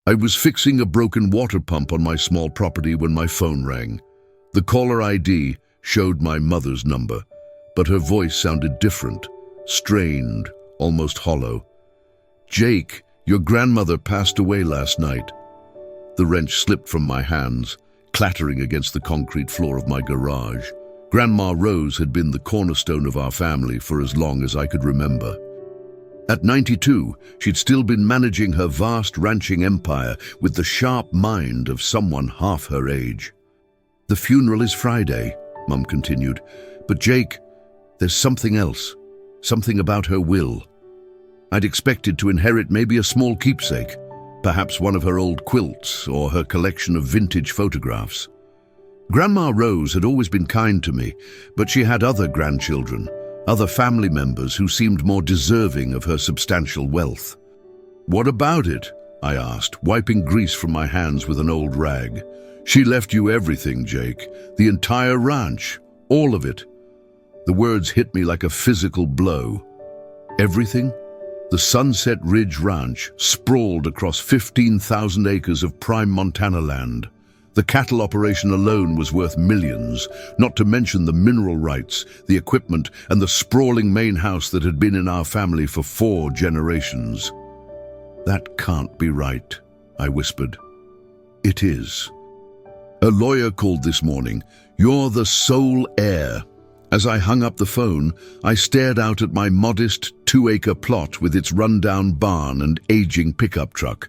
I was fixing a broken water pump on my small property when my phone rang. The caller ID showed my mother's number, but her voice sounded different, strained, almost hollow. "Jake, your grandmother passed away last night." The wrench slipped from my hands, clattering against the concrete floor of my garage. Grandma Rose had been the cornerstone of our family for as long as I could remember. At 92, she'd still been managing her vast ranching empire with the sharp mind of someone half her age. "The funeral is Friday," Mum continued, "but Jake, there's something else, something about her will. I'd expected to inherit maybe a small keepsake, perhaps one of her old quilts or her collection of vintage photographs. Grandma Rose had always been kind to me, but she had other grandchildren, other family members who seemed more deserving of her substantial wealth." "What about it?" I asked, wiping grease from my hands with an old rag. "She left you everything, Jake. The entire ranch. All of it." The words hit me like a physical blow. Everything? The Sunset Ridge Ranch sprawled across 15,000 acres of prime Montana land. The cattle operation alone was worth millions, not to mention the mineral rights, the equipment, and the sprawling main house that had been in our family for 4 generations. "That can't be right," I whispered. "It is. A lawyer called this morning. You're the sole heir." As I hung up the phone, I stared out at my modest 2-acre plot with its run-down barn and aging pickup truck.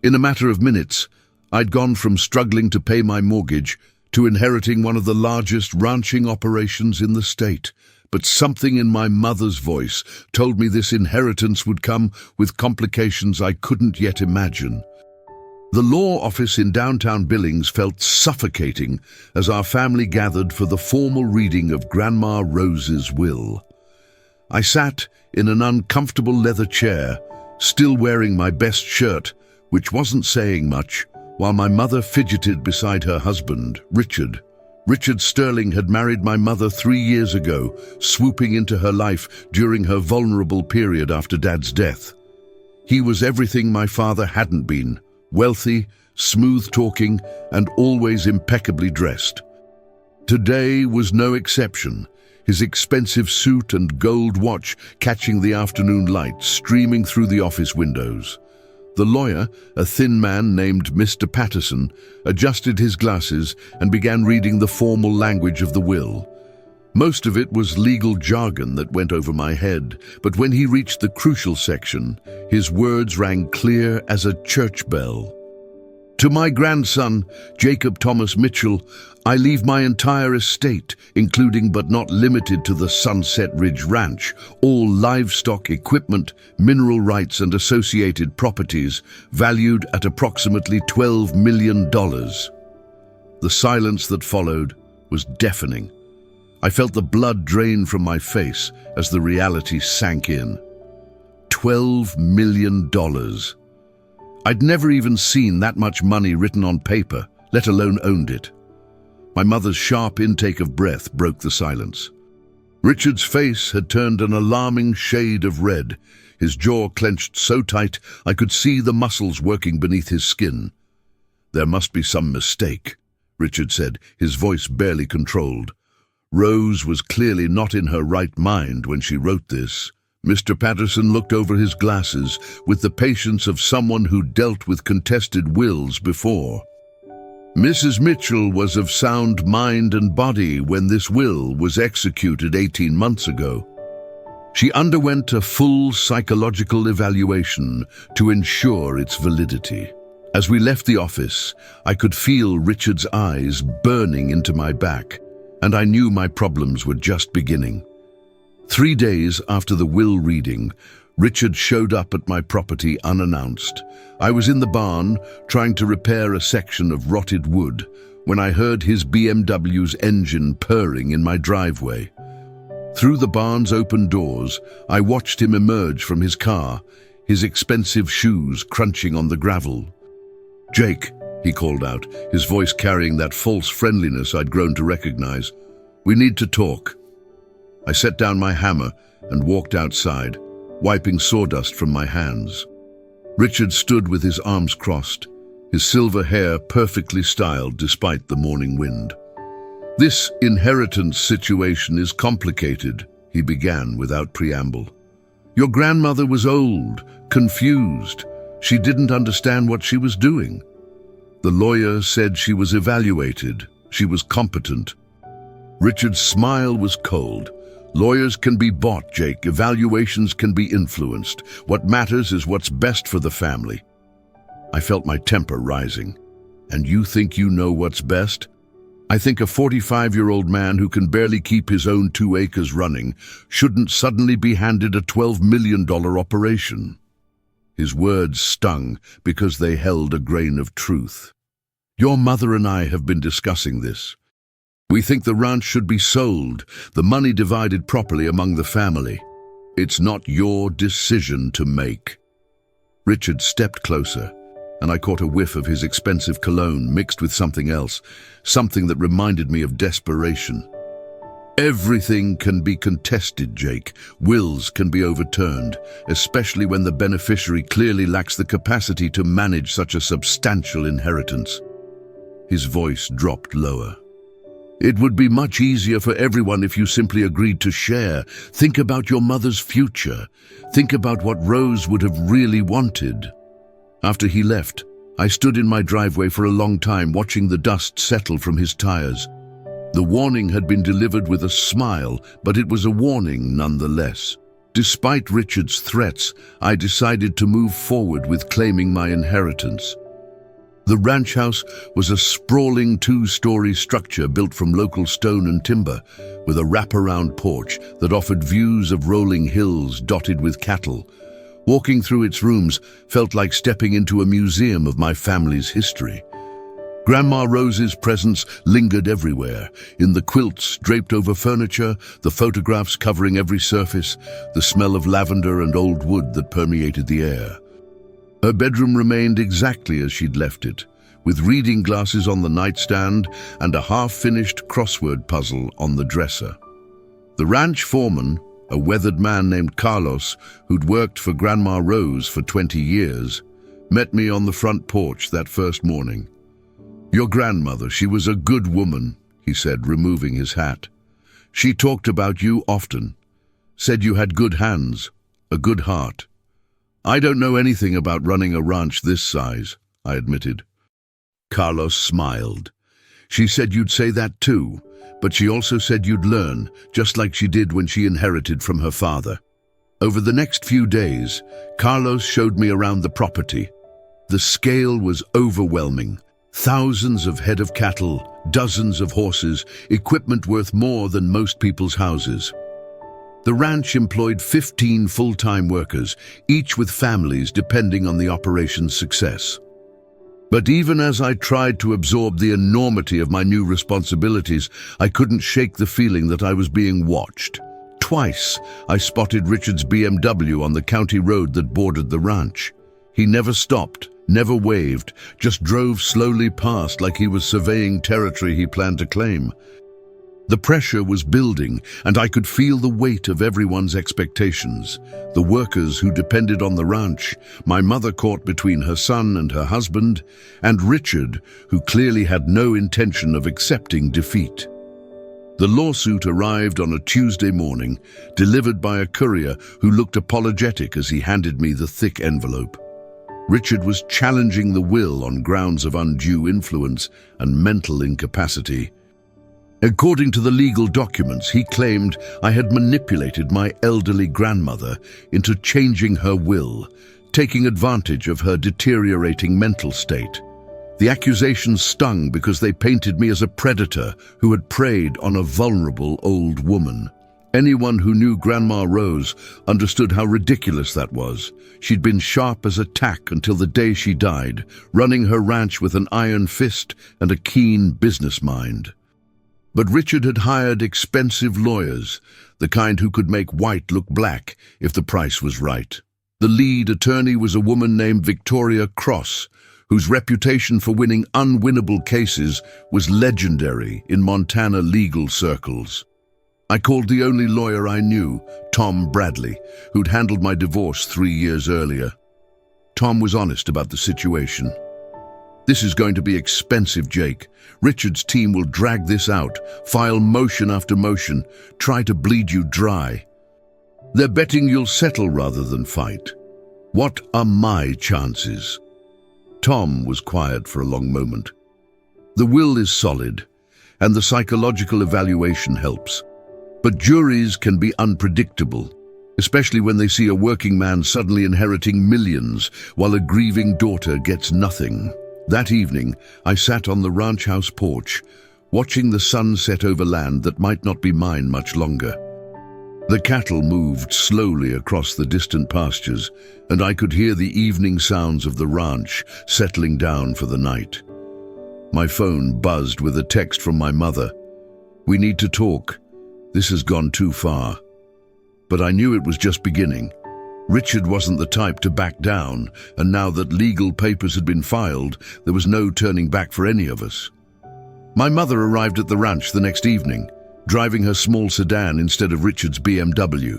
In a matter of minutes, I'd gone from struggling to pay my mortgage to inheriting one of the largest ranching operations in the state. But something in my mother's voice told me this inheritance would come with complications I couldn't yet imagine. The law office in downtown Billings felt suffocating as our family gathered for the formal reading of Grandma Rose's will. I sat in an uncomfortable leather chair, still wearing my best shirt, which wasn't saying much, while my mother fidgeted beside her husband, Richard. Richard Sterling had married my mother 3 years ago, swooping into her life during her vulnerable period after Dad's death. He was everything my father hadn't been: wealthy, smooth-talking, and always impeccably dressed. Today was no exception, his expensive suit and gold watch catching the afternoon light streaming through the office windows. The lawyer, a thin man named Mr. Patterson, adjusted his glasses and began reading the formal language of the will. Most of it was legal jargon that went over my head, but when he reached the crucial section, his words rang clear as a church bell. "To my grandson, Jacob Thomas Mitchell, I leave my entire estate, including but not limited to the Sunset Ridge Ranch, all livestock, equipment, mineral rights and associated properties, valued at approximately $12 million. The silence that followed was deafening. I felt the blood drain from my face as the reality sank in. $12 million. I'd never even seen that much money written on paper, let alone owned it. My mother's sharp intake of breath broke the silence. Richard's face had turned an alarming shade of red, his jaw clenched so tight I could see the muscles working beneath his skin. "There must be some mistake," Richard said, his voice barely controlled. "Rose was clearly not in her right mind when she wrote this." Mr. Patterson looked over his glasses with the patience of someone who dealt with contested wills before. "Mrs. Mitchell was of sound mind and body when this will was executed 18 months ago. She underwent a full psychological evaluation to ensure its validity. As we left the office, I could feel Richard's eyes burning into my back, and I knew my problems were just beginning. 3 days after the will reading, Richard showed up at my property unannounced. I was in the barn, trying to repair a section of rotted wood, when I heard his BMW's engine purring in my driveway. Through the barn's open doors, I watched him emerge from his car, his expensive shoes crunching on the gravel. "Jake," he called out, his voice carrying that false friendliness I'd grown to recognize. "We need to talk." I set down my hammer and walked outside, wiping sawdust from my hands. Richard stood with his arms crossed, his silver hair perfectly styled despite the morning wind. "This inheritance situation is complicated," he began without preamble. "Your grandmother was old, confused. She didn't understand what she was doing. The lawyer said she was evaluated. She was competent." Richard's smile was cold. "Lawyers can be bought, Jake. Evaluations can be influenced. What matters is what's best for the family." I felt my temper rising. "And you think you know what's best? I think a 45-year-old man who can barely keep his own 2 acres running shouldn't suddenly be handed a $12 million operation." His words stung because they held a grain of truth. "Your mother and I have been discussing this. We think the ranch should be sold, the money divided properly among the family. It's not your decision to make." Richard stepped closer, and I caught a whiff of his expensive cologne mixed with something else, something that reminded me of desperation. "Everything can be contested, Jake. Wills can be overturned, especially when the beneficiary clearly lacks the capacity to manage such a substantial inheritance." His voice dropped lower. "It would be much easier for everyone if you simply agreed to share. Think about your mother's future. Think about what Rose would have really wanted." After he left, I stood in my driveway for a long time watching the dust settle from his tires. The warning had been delivered with a smile, but it was a warning nonetheless. Despite Richard's threats, I decided to move forward with claiming my inheritance. The ranch house was a sprawling 2-story structure built from local stone and timber, with a wraparound porch that offered views of rolling hills dotted with cattle. Walking through its rooms felt like stepping into a museum of my family's history. Grandma Rose's presence lingered everywhere, in the quilts draped over furniture, the photographs covering every surface, the smell of lavender and old wood that permeated the air. Her bedroom remained exactly as she'd left it, with reading glasses on the nightstand and a half-finished crossword puzzle on the dresser. The ranch foreman, a weathered man named Carlos, who'd worked for Grandma Rose for 20 years, met me on the front porch that first morning. "Your grandmother, she was a good woman," he said, removing his hat. "She talked about you often, said you had good hands, a good heart." "I don't know anything about running a ranch this size," I admitted. Carlos smiled. "She said you'd say that too, but she also said you'd learn, just like she did when she inherited from her father." Over the next few days, Carlos showed me around the property. The scale was overwhelming. Thousands of head of cattle, dozens of horses, equipment worth more than most people's houses. The ranch employed 15 full-time workers, each with families depending on the operation's success. But even as I tried to absorb the enormity of my new responsibilities, I couldn't shake the feeling that I was being watched. Twice, I spotted Richard's BMW on the county road that bordered the ranch. He never stopped, never waved, just drove slowly past like he was surveying territory he planned to claim. The pressure was building, and I could feel the weight of everyone's expectations. The workers who depended on the ranch, my mother caught between her son and her husband, and Richard, who clearly had no intention of accepting defeat. The lawsuit arrived on a Tuesday morning, delivered by a courier who looked apologetic as he handed me the thick envelope. Richard was challenging the will on grounds of undue influence and mental incapacity. According to the legal documents, he claimed I had manipulated my elderly grandmother into changing her will, taking advantage of her deteriorating mental state. The accusations stung because they painted me as a predator who had preyed on a vulnerable old woman. Anyone who knew Grandma Rose understood how ridiculous that was. She'd been sharp as a tack until the day she died, running her ranch with an iron fist and a keen business mind. But Richard had hired expensive lawyers, the kind who could make white look black if the price was right. The lead attorney was a woman named Victoria Cross, whose reputation for winning unwinnable cases was legendary in Montana legal circles. I called the only lawyer I knew, Tom Bradley, who'd handled my divorce 3 years earlier. Tom was honest about the situation. "This is going to be expensive, Jake. Richard's team will drag this out, file motion after motion, try to bleed you dry. They're betting you'll settle rather than fight. What are my chances?" Tom was quiet for a long moment. "The will is solid, and the psychological evaluation helps. But juries can be unpredictable, especially when they see a working man suddenly inheriting millions while a grieving daughter gets nothing." That evening, I sat on the ranch house porch, watching the sun set over land that might not be mine much longer. The cattle moved slowly across the distant pastures, and I could hear the evening sounds of the ranch settling down for the night. My phone buzzed with a text from my mother. "We need to talk. This has gone too far." But I knew it was just beginning. Richard wasn't the type to back down, and now that legal papers had been filed, there was no turning back for any of us. My mother arrived at the ranch the next evening, driving her small sedan instead of Richard's BMW.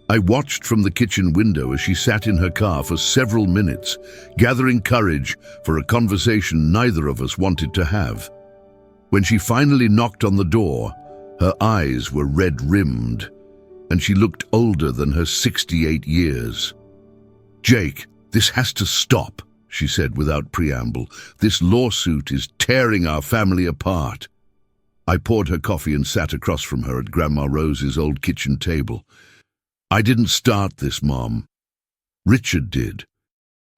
I watched from the kitchen window as she sat in her car for several minutes, gathering courage for a conversation neither of us wanted to have. When she finally knocked on the door, her eyes were red-rimmed, and she looked older than her 68 years. "Jake, this has to stop," she said without preamble. "This lawsuit is tearing our family apart." I poured her coffee and sat across from her at Grandma Rose's old kitchen table. "I didn't start this, Mom. Richard did.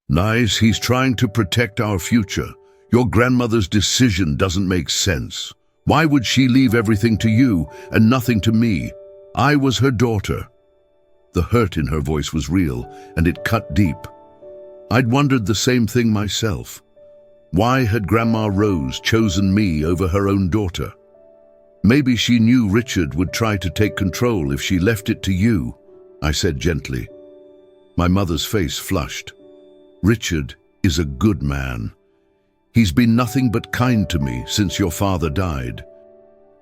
Nice, he's trying to protect our future. Your grandmother's decision doesn't make sense. Why would she leave everything to you and nothing to me? I was her daughter." The hurt in her voice was real, and it cut deep. I'd wondered the same thing myself. Why had Grandma Rose chosen me over her own daughter? "Maybe she knew Richard would try to take control if she left it to you," I said gently. My mother's face flushed. "Richard is a good man. He's been nothing but kind to me since your father died."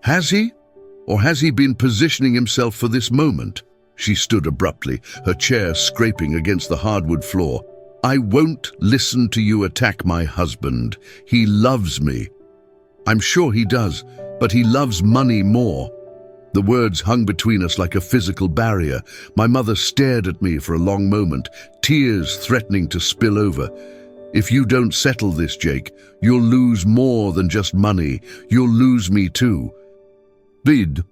"Has he? Or has he been positioning himself for this moment?" She stood abruptly, her chair scraping against the hardwood floor. "I won't listen to you attack my husband. He loves me." "I'm sure he does, but he loves money more." The words hung between us like a physical barrier. My mother stared at me for a long moment, tears threatening to spill over. "If you don't settle this, Jake, you'll lose more than just money. You'll lose me too." Bid.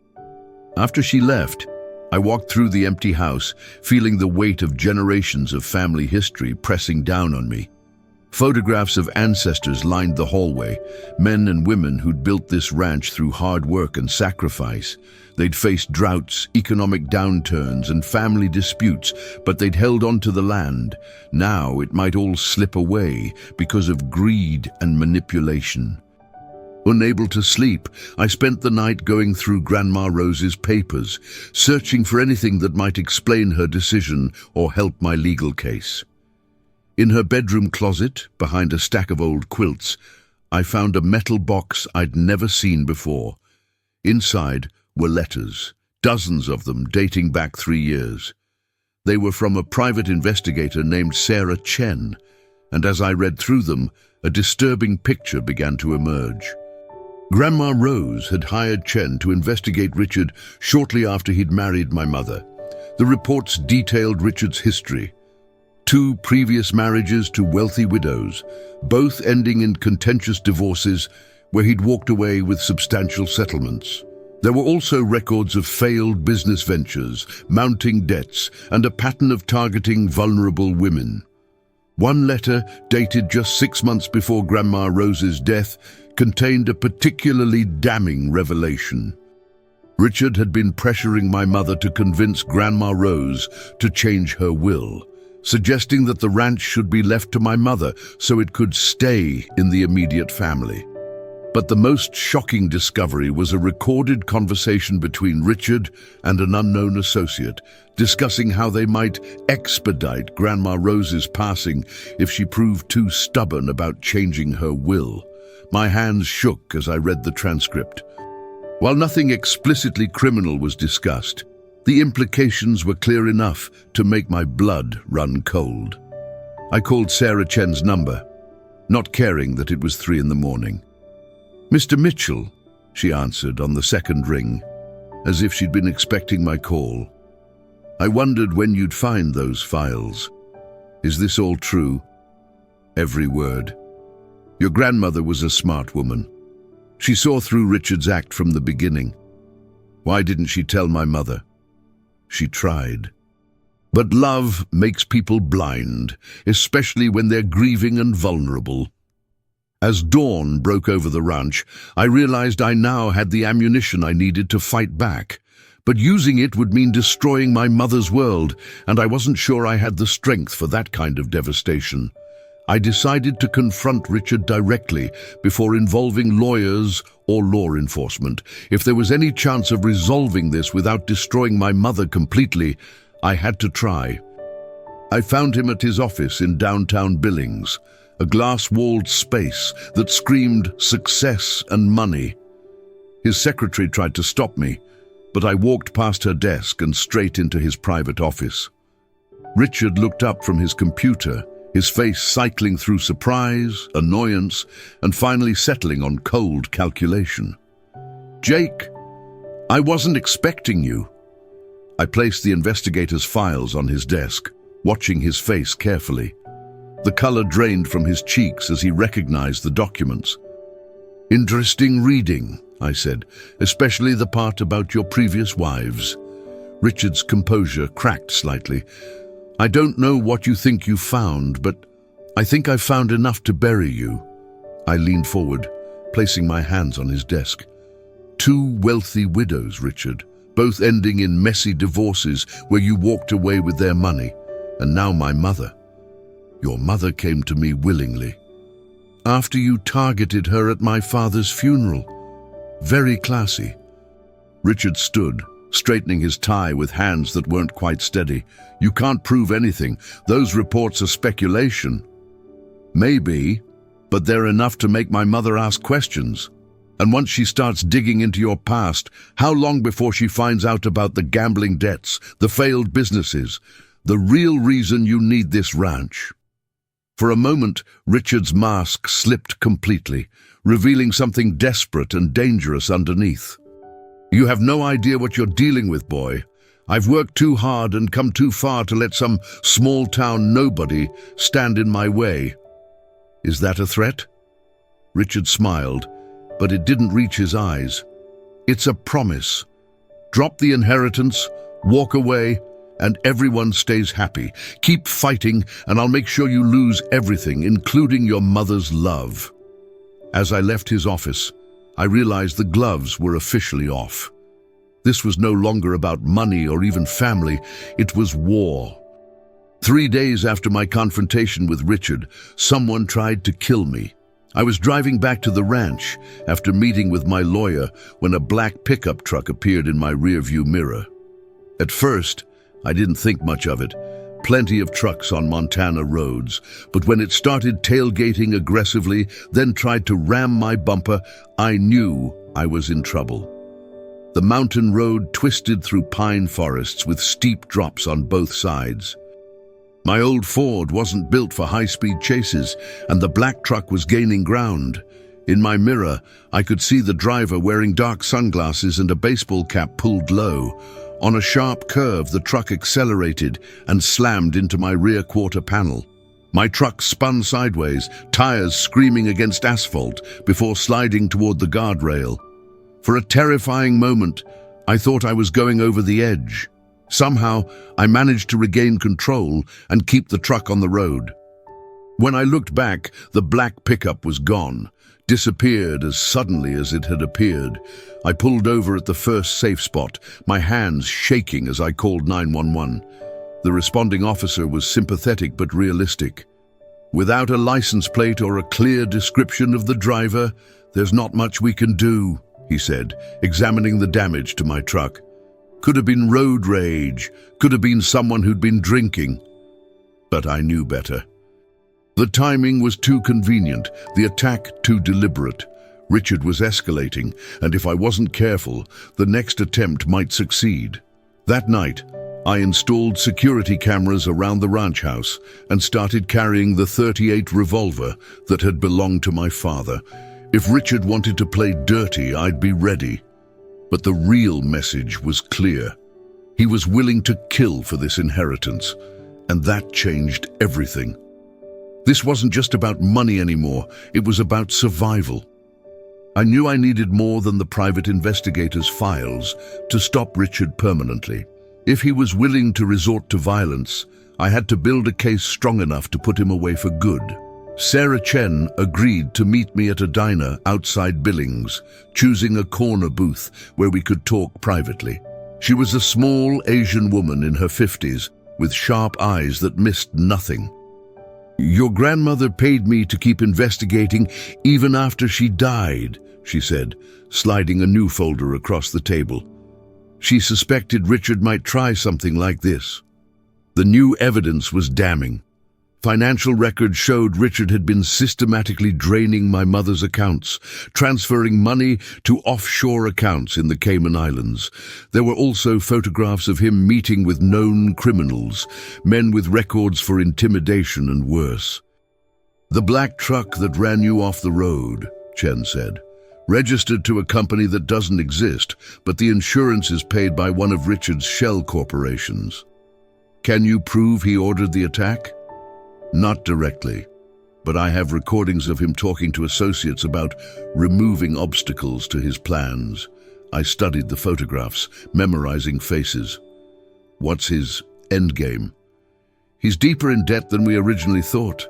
After she left, I walked through the empty house, feeling the weight of generations of family history pressing down on me. Photographs of ancestors lined the hallway, men and women who'd built this ranch through hard work and sacrifice. They'd faced droughts, economic downturns, and family disputes, but they'd held on to the land. Now it might all slip away because of greed and manipulation. Unable to sleep, I spent the night going through Grandma Rose's papers, searching for anything that might explain her decision or help my legal case. In her bedroom closet, behind a stack of old quilts, I found a metal box I'd never seen before. Inside were letters, dozens of them dating back 3 years. They were from a private investigator named Sarah Chen, and as I read through them, a disturbing picture began to emerge. Grandma Rose had hired Chen to investigate Richard shortly after he'd married my mother. The reports detailed Richard's history. 2 previous marriages to wealthy widows, both ending in contentious divorces where he'd walked away with substantial settlements. There were also records of failed business ventures, mounting debts, and a pattern of targeting vulnerable women. One letter, dated just 6 months before Grandma Rose's death, contained a particularly damning revelation. Richard had been pressuring my mother to convince Grandma Rose to change her will, suggesting that the ranch should be left to my mother so it could stay in the immediate family. But the most shocking discovery was a recorded conversation between Richard and an unknown associate, discussing how they might expedite Grandma Rose's passing if she proved too stubborn about changing her will. My hands shook as I read the transcript. While nothing explicitly criminal was discussed, the implications were clear enough to make my blood run cold. I called Sarah Chen's number, not caring that it was 3 in the morning. "Mr. Mitchell," she answered on the second ring, as if she'd been expecting my call. "I wondered when you'd find those files. Is this all true?" "Every word. Your grandmother was a smart woman. She saw through Richard's act from the beginning. Why didn't she tell my mother? She tried. But love makes people blind, especially when they're grieving and vulnerable." As dawn broke over the ranch, I realized I now had the ammunition I needed to fight back. But using it would mean destroying my mother's world, and I wasn't sure I had the strength for that kind of devastation. I decided to confront Richard directly before involving lawyers or law enforcement. If there was any chance of resolving this without destroying my mother completely, I had to try. I found him at his office in downtown Billings, a glass-walled space that screamed success and money. His secretary tried to stop me, but I walked past her desk and straight into his private office. Richard looked up from his computer, his face cycling through surprise, annoyance, and finally settling on cold calculation. "Jake, I wasn't expecting you." I placed the investigator's files on his desk, watching his face carefully. The color drained from his cheeks as he recognized the documents. "Interesting reading," I said, "especially the part about your previous wives." Richard's composure cracked slightly. "I don't know what you think you found, but I think I found enough to bury you." I leaned forward, placing my hands on his desk. "2 wealthy widows, Richard, both ending in messy divorces where you walked away with their money. And now my mother. Your mother came to me willingly. After you targeted her at my father's funeral. Very classy." Richard stood, straightening his tie with hands that weren't quite steady. "You can't prove anything. Those reports are speculation." "Maybe, but they're enough to make my mother ask questions. And once she starts digging into your past, how long before she finds out about the gambling debts, the failed businesses, the real reason you need this ranch?" For a moment, Richard's mask slipped completely, revealing something desperate and dangerous underneath. "You have no idea what you're dealing with, boy. I've worked too hard and come too far to let some small-town nobody stand in my way." "Is that a threat?" Richard smiled, but it didn't reach his eyes. "It's a promise. Drop the inheritance, walk away, and everyone stays happy. Keep fighting, and I'll make sure you lose everything, including your mother's love." As I left his office, I realized the gloves were officially off. This was no longer about money or even family. It was war. 3 days after my confrontation with Richard, someone tried to kill me. I was driving back to the ranch after meeting with my lawyer when a black pickup truck appeared in my rearview mirror. At first, I didn't think much of it. Plenty of trucks on Montana roads, but when it started tailgating aggressively, then tried to ram my bumper, I knew I was in trouble. The mountain road twisted through pine forests with steep drops on both sides. My old Ford wasn't built for high-speed chases, and the black truck was gaining ground. In my mirror, I could see the driver wearing dark sunglasses and a baseball cap pulled low. On a sharp curve, the truck accelerated and slammed into my rear quarter panel. My truck spun sideways, tires screaming against asphalt before sliding toward the guardrail. For a terrifying moment, I thought I was going over the edge. Somehow, I managed to regain control and keep the truck on the road. When I looked back, the black pickup was gone, disappeared as suddenly as it had appeared. I pulled over at the first safe spot, my hands shaking as I called 911. The responding officer was sympathetic but realistic. "Without a license plate or a clear description of the driver, there's not much we can do," he said, examining the damage to my truck. "Could have been road rage, could have been someone who'd been drinking." But I knew better. The timing was too convenient, the attack too deliberate. Richard was escalating, and if I wasn't careful, the next attempt might succeed. That night, I installed security cameras around the ranch house and started carrying the .38 revolver that had belonged to my father. If Richard wanted to play dirty, I'd be ready. But the real message was clear. He was willing to kill for this inheritance, and that changed everything. This wasn't just about money anymore, it was about survival. I knew I needed more than the private investigator's files to stop Richard permanently. If he was willing to resort to violence, I had to build a case strong enough to put him away for good. Sarah Chen agreed to meet me at a diner outside Billings, choosing a corner booth where we could talk privately. She was a small Asian woman in her 50s, with sharp eyes that missed nothing. "Your grandmother paid me to keep investigating even after she died," she said, sliding a new folder across the table. She suspected Richard might try something like this. The new evidence was damning. Financial records showed Richard had been systematically draining my mother's accounts, transferring money to offshore accounts in the Cayman Islands. There were also photographs of him meeting with known criminals, men with records for intimidation and worse. "The black truck that ran you off the road," Chen said, "registered to a company that doesn't exist, but the insurance is paid by one of Richard's shell corporations. Can you prove he ordered the attack?" "Not directly, but I have recordings of him talking to associates about removing obstacles to his plans. I studied the photographs, memorizing faces. What's his endgame? He's deeper in debt than we originally thought.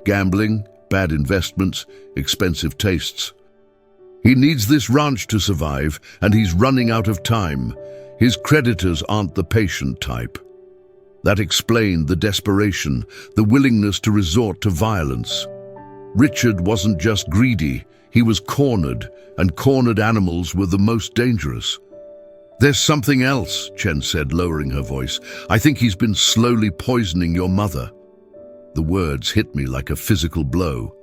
Gambling, bad investments, expensive tastes. He needs this ranch to survive, and he's running out of time. His creditors aren't the patient type." That explained the desperation, the willingness to resort to violence. Richard wasn't just greedy, he was cornered, and cornered animals were the most dangerous. "There's something else," Chen said, lowering her voice. "I think he's been slowly poisoning your mother." The words hit me like a physical blow.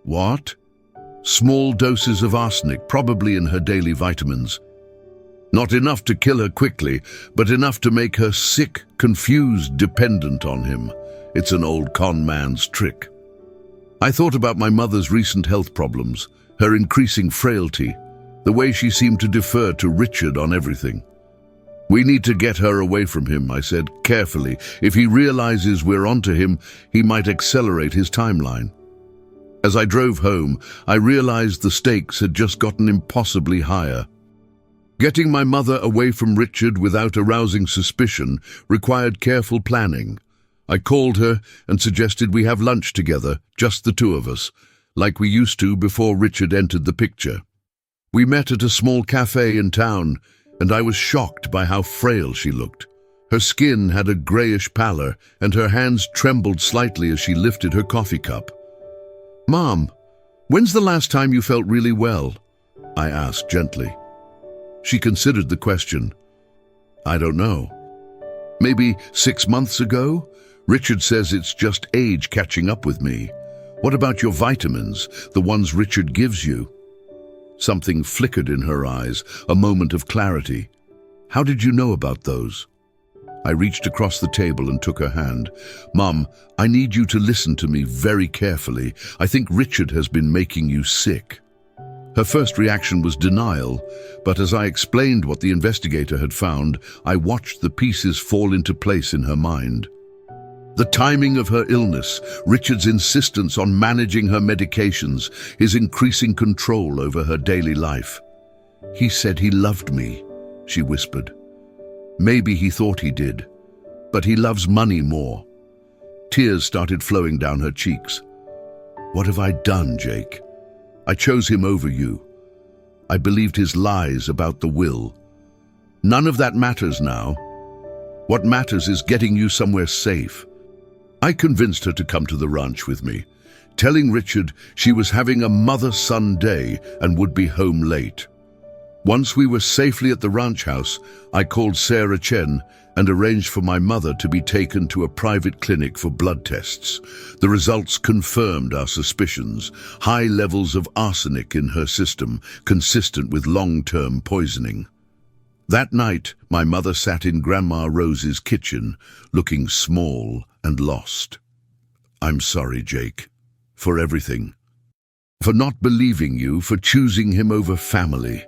"What?" "Small doses of arsenic, probably in her daily vitamins. Not enough to kill her quickly, but enough to make her sick, confused, dependent on him. It's an old con man's trick." I thought about my mother's recent health problems, her increasing frailty, the way she seemed to defer to Richard on everything. "We need to get her away from him," I said, carefully. "If he realizes we're onto him, he might accelerate his timeline." As I drove home, I realized the stakes had just gotten impossibly higher. Getting my mother away from Richard without arousing suspicion required careful planning. I called her and suggested we have lunch together, just the two of us, like we used to before Richard entered the picture. We met at a small cafe in town, and I was shocked by how frail she looked. Her skin had a grayish pallor, and her hands trembled slightly as she lifted her coffee cup. "Mom, when's the last time you felt really well?" I asked gently. She considered the question. "I don't know. Maybe 6 months ago? Richard says it's just age catching up with me. What about your vitamins, the ones Richard gives you?" Something flickered in her eyes, a moment of clarity. "How did you know about those?" I reached across the table and took her hand. "Mom, I need you to listen to me very carefully. I think Richard has been making you sick." Her first reaction was denial, but as I explained what the investigator had found, I watched the pieces fall into place in her mind. The timing of her illness, Richard's insistence on managing her medications, his increasing control over her daily life. "He said he loved me," she whispered. "Maybe he thought he did, but he loves money more." Tears started flowing down her cheeks. "What have I done, Jake? I chose him over you. I believed his lies about the will. None of that matters now. What matters is getting you somewhere safe." I convinced her to come to the ranch with me, telling Richard she was having a mother-son day and would be home late. Once we were safely at the ranch house, I called Sarah Chen and arranged for my mother to be taken to a private clinic for blood tests. The results confirmed our suspicions: high levels of arsenic in her system, consistent with long-term poisoning. That night, my mother sat in Grandma Rose's kitchen, looking small and lost. "I'm sorry, Jake, for everything. For not believing you, for choosing him over family.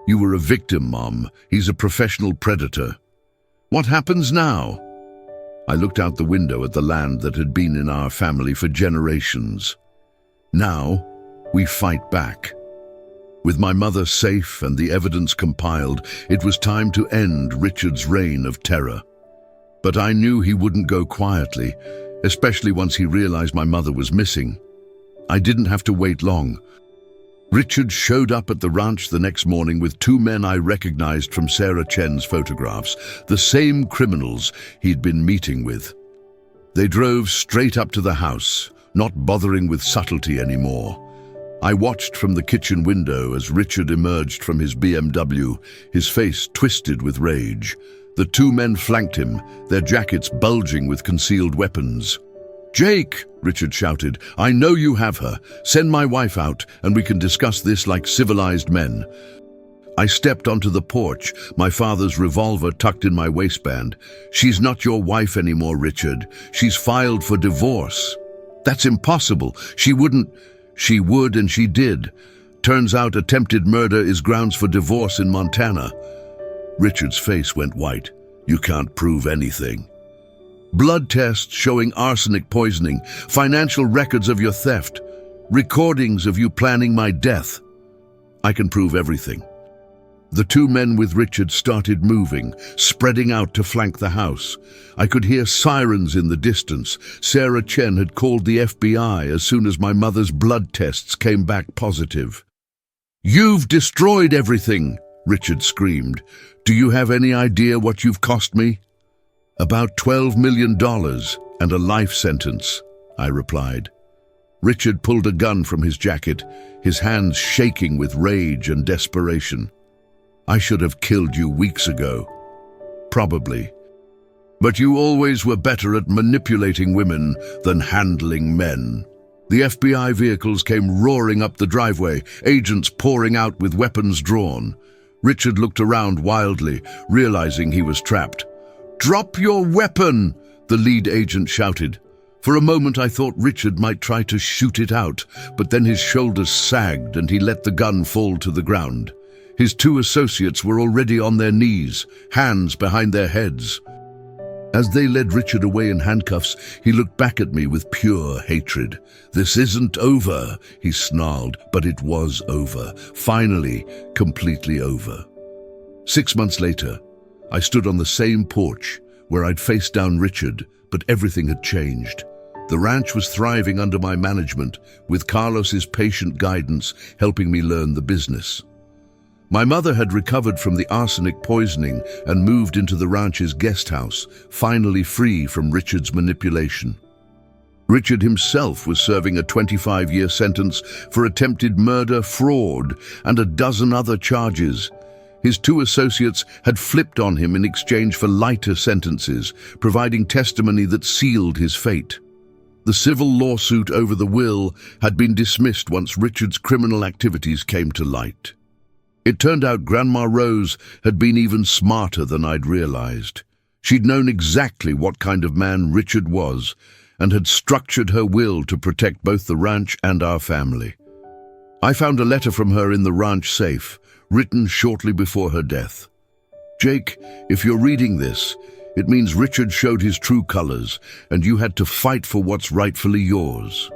You were a victim, Mom. He's a professional predator. What happens now?" I looked out the window at the land that had been in our family for generations. Now, we fight back. With my mother safe and the evidence compiled, it was time to end Richard's reign of terror. But I knew he wouldn't go quietly, especially once he realized my mother was missing. I didn't have to wait long. Richard showed up at the ranch the next morning with two men I recognized from Sarah Chen's photographs, the same criminals he'd been meeting with. They drove straight up to the house, not bothering with subtlety anymore. I watched from the kitchen window as Richard emerged from his BMW, his face twisted with rage. The two men flanked him, their jackets bulging with concealed weapons. "Jake," Richard shouted, "I know you have her. Send my wife out, and we can discuss this like civilized men." I stepped onto the porch, my father's revolver tucked in my waistband. "She's not your wife anymore, Richard. She's filed for divorce." "That's impossible. She wouldn't." "She would, and she did. Turns out attempted murder is grounds for divorce in Montana." Richard's face went white. "You can't prove anything." "Blood tests showing arsenic poisoning, financial records of your theft, recordings of you planning my death." "I can prove everything." The two men with Richard started moving, spreading out to flank the house. I could hear sirens in the distance. Sarah Chen had called the FBI as soon as my mother's blood tests came back positive. "You've destroyed everything," Richard screamed. "Do you have any idea what you've cost me?" "About $12 million and a life sentence," I replied. Richard pulled a gun from his jacket, his hands shaking with rage and desperation. "I should have killed you weeks ago." "Probably. But you always were better at manipulating women than handling men." The FBI vehicles came roaring up the driveway, agents pouring out with weapons drawn. Richard looked around wildly, realizing he was trapped. "Drop your weapon!" the lead agent shouted. For a moment I thought Richard might try to shoot it out, but then his shoulders sagged and he let the gun fall to the ground. His two associates were already on their knees, hands behind their heads. As they led Richard away in handcuffs, he looked back at me with pure hatred. "This isn't over," he snarled, but it was over. Finally, completely over. 6 months later, I stood on the same porch where I'd faced down Richard, but everything had changed. The ranch was thriving under my management, with Carlos's patient guidance helping me learn the business. My mother had recovered from the arsenic poisoning and moved into the ranch's guest house, finally free from Richard's manipulation. Richard himself was serving a 25-year sentence for attempted murder, fraud, and a dozen other charges. His two associates had flipped on him in exchange for lighter sentences, providing testimony that sealed his fate. The civil lawsuit over the will had been dismissed once Richard's criminal activities came to light. It turned out Grandma Rose had been even smarter than I'd realized. She'd known exactly what kind of man Richard was and had structured her will to protect both the ranch and our family. I found a letter from her in the ranch safe, written shortly before her death. "Jake, if you're reading this, it means Richard showed his true colors, and you had to fight for what's rightfully yours.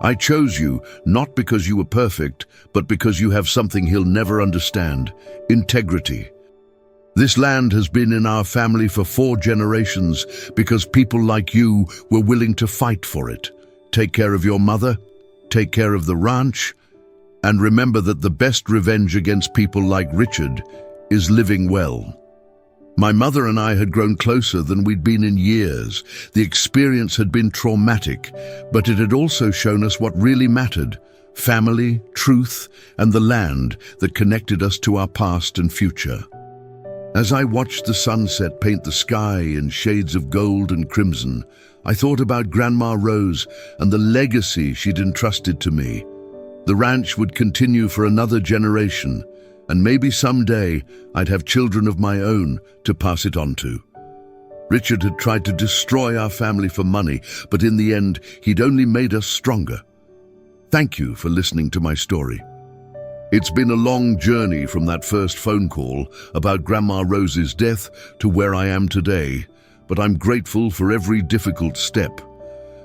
I chose you not because you were perfect, but because you have something he'll never understand: integrity. This land has been in our family for 4 generations because people like you were willing to fight for it. Take care of your mother, take care of the ranch, and remember that the best revenge against people like Richard is living well." My mother and I had grown closer than we'd been in years. The experience had been traumatic, but it had also shown us what really mattered: family, truth, and the land that connected us to our past and future. As I watched the sunset paint the sky in shades of gold and crimson, I thought about Grandma Rose and the legacy she'd entrusted to me. The ranch would continue for another generation, and maybe someday I'd have children of my own to pass it on to. Richard had tried to destroy our family for money, but in the end, he'd only made us stronger. Thank you for listening to my story. It's been a long journey from that first phone call about Grandma Rose's death to where I am today, but I'm grateful for every difficult step.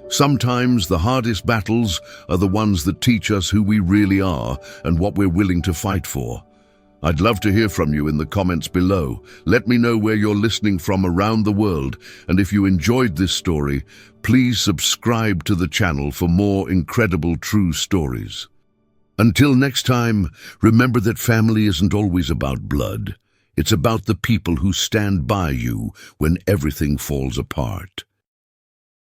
Sometimes the hardest battles are the ones that teach us who we really are and what we're willing to fight for. I'd love to hear from you in the comments below. Let me know where you're listening from around the world, and if you enjoyed this story, please subscribe to the channel for more incredible true stories. Until next time, remember that family isn't always about blood. It's about the people who stand by you when everything falls apart.